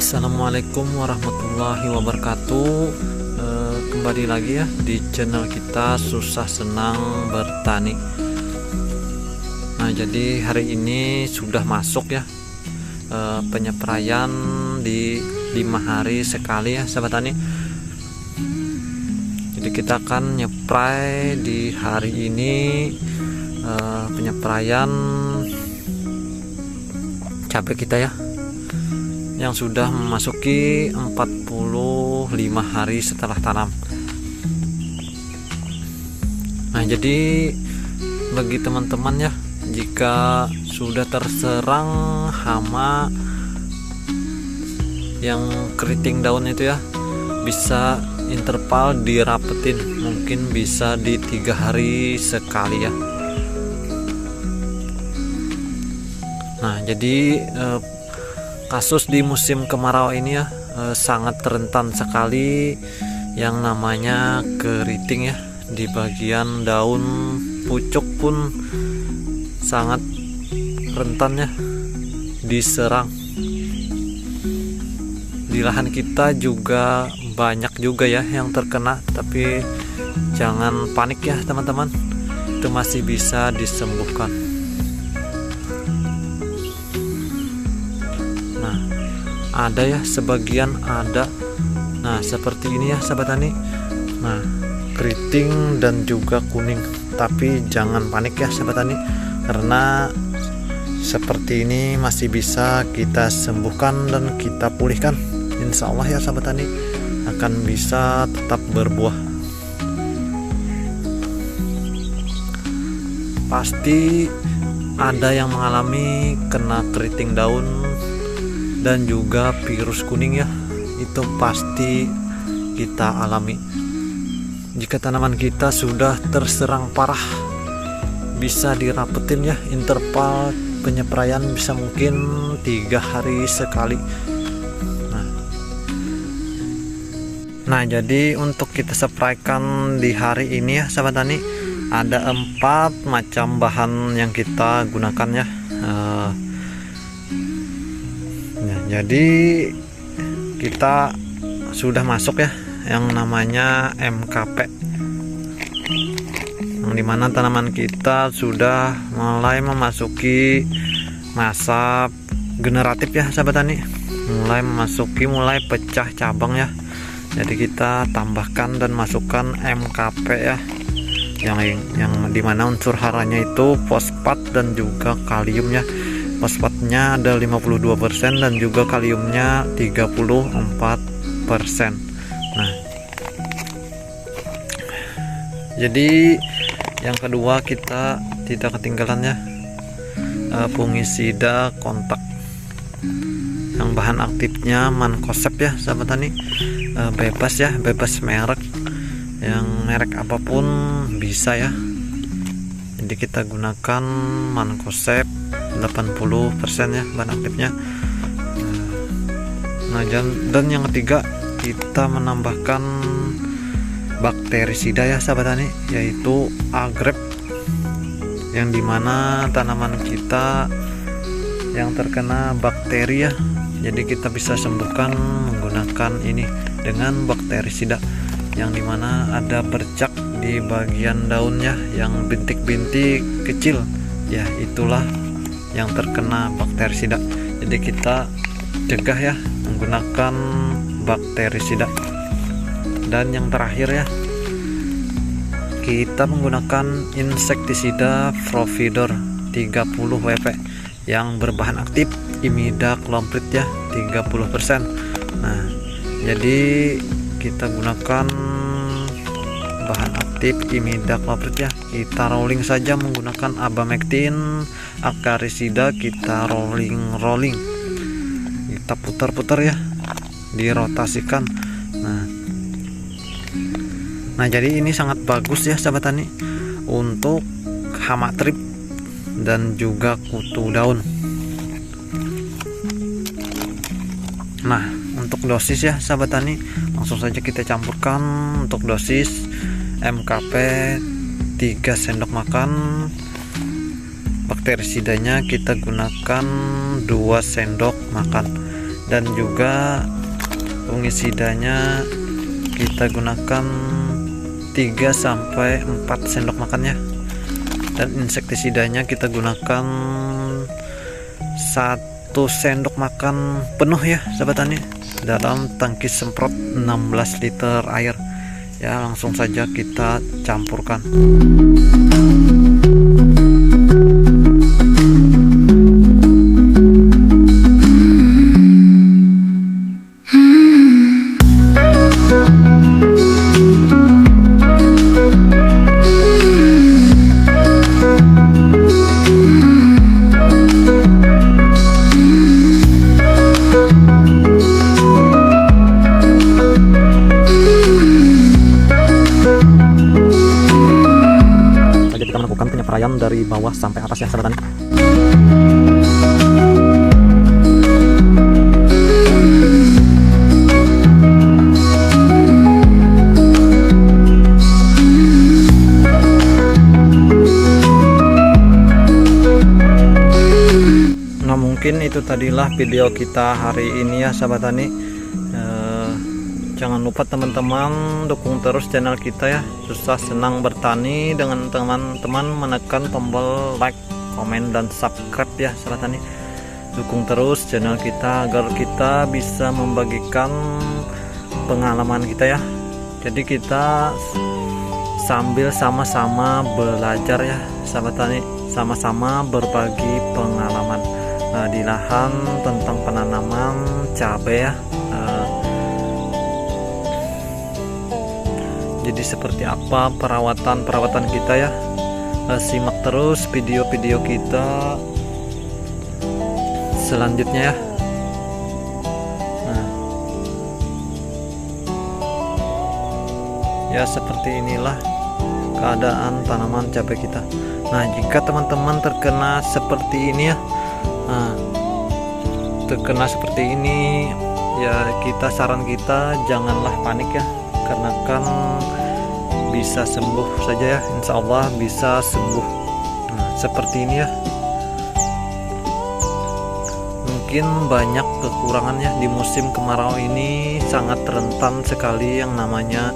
Assalamualaikum warahmatullahi wabarakatuh. Kembali lagi ya di channel kita Susah Senang Bertani. Nah, jadi hari ini sudah masuk ya penyepraian di 5 hari sekali ya sahabat tani. Jadi kita akan nyeprai di hari ini penyepraian cabai kita ya, yang sudah memasuki 45 hari setelah tanam. Nah, jadi bagi teman-teman ya, jika sudah terserang hama yang keriting daun itu ya, bisa interval dirapetin, mungkin bisa di 3 hari sekali ya. Nah, jadi kasus di musim kemarau ini ya sangat rentan sekali yang namanya keriting ya. Di bagian daun pucuk pun sangat rentan ya diserang. Di lahan kita juga banyak juga ya yang terkena, tapi jangan panik ya teman-teman, itu masih bisa disembuhkan. Ada ya, sebagian ada. Nah, seperti ini ya sahabat tani. Nah, keriting dan juga kuning, tapi jangan panik ya sahabat tani, karena seperti ini masih bisa kita sembuhkan dan kita pulihkan. Insya Allah ya sahabat tani akan bisa tetap berbuah. Pasti ada yang mengalami kena keriting daun dan juga virus kuning ya, itu pasti kita alami. Jika tanaman kita sudah terserang parah, bisa dirapetin ya, interval penyepraian bisa mungkin 3 hari sekali. Nah, jadi untuk kita spraykan di hari ini ya sahabat tani, ada 4 macam bahan yang kita gunakan ya. Jadi kita sudah masuk ya yang namanya MKP, yang dimana tanaman kita sudah mulai memasuki masa generatif ya sahabat tani, mulai pecah cabang ya. Jadi kita tambahkan dan masukkan MKP ya, yang dimana unsur haranya itu fosfat dan juga kalium ya. Fosfatnya ada 52% dan juga kaliumnya 34%. Nah, jadi yang kedua kita tidak ketinggalan ya fungisida kontak, yang bahan aktifnya Mancozeb ya sahabat tani. Bebas ya, bebas merek, yang merek apapun bisa ya. Jadi kita gunakan Mancozeb 80% ya bahan aktifnya. Nah, dan yang ketiga kita menambahkan bakterisida ya sahabat tani, yaitu Agrep, yang dimana tanaman kita yang terkena bakteri ya, jadi kita bisa sembuhkan menggunakan ini dengan bakterisida, yang dimana ada bercak di bagian daunnya yang bintik-bintik kecil ya, itulah yang terkena bakterisida. Jadi kita cegah ya menggunakan bakterisida. Dan yang terakhir ya, kita menggunakan insektisida Providor 30 WP yang berbahan aktif imidacloprid ya 30%. Nah, jadi kita gunakan bahan aktif imidacloprid ya, kita rolling saja menggunakan abamectin, acaricida, kita rolling, kita putar-putar ya, dirotasikan. Nah, jadi ini sangat bagus ya sahabat tani untuk hama trip dan juga kutu daun. Nah, untuk dosis ya sahabat tani, langsung saja kita campurkan. Untuk dosis MKP 3 sendok makan, bakteri sidanya kita gunakan 2 sendok makan. dan juga fungisidanya kita gunakan 3-4 sendok makan ya, dan insektisidanya kita gunakan 1 sendok makan penuh ya sahabat tani, dalam tangki semprot 16 liter air ya. Langsung saja kita campurkan. Kita melakukan penyepraian dari bawah sampai atas ya sahabat tani. Nah mungkin itu tadilah video kita hari ini ya sahabat tani. Jangan lupa teman-teman dukung terus channel kita ya. Susah senang bertani dengan teman-teman menekan tombol like, komen, dan subscribe ya sahabat tani. Dukung terus channel kita agar kita bisa membagikan pengalaman kita ya. Jadi kita sambil sama-sama belajar ya sahabat tani, sama-sama berbagi pengalaman di lahan tentang penanaman cabai ya. Jadi seperti apa perawatan kita ya, simak terus video-video kita selanjutnya ya. Ya seperti inilah keadaan tanaman cabai kita. Nah jika teman-teman terkena seperti ini ya, terkena seperti ini ya, saran kita janganlah panik ya, karena kan bisa sembuh saja ya, insya Allah bisa sembuh. Nah, seperti ini ya, mungkin banyak kekurangannya di musim kemarau ini, sangat rentan sekali yang namanya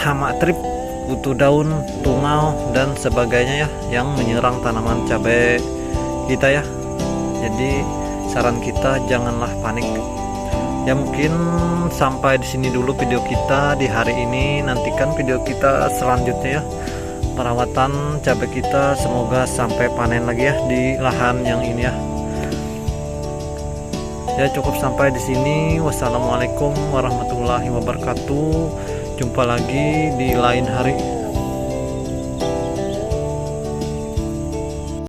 hama trip, kutu daun, tungau, dan sebagainya ya, yang menyerang tanaman cabai kita ya. Jadi saran kita janganlah panik. Ya mungkin sampai di sini dulu video kita di hari ini. Nantikan video kita selanjutnya ya, perawatan cabai kita, semoga sampai panen lagi ya di lahan yang ini ya. Ya cukup sampai di sini. Wassalamualaikum warahmatullahi wabarakatuh. Jumpa lagi di lain hari.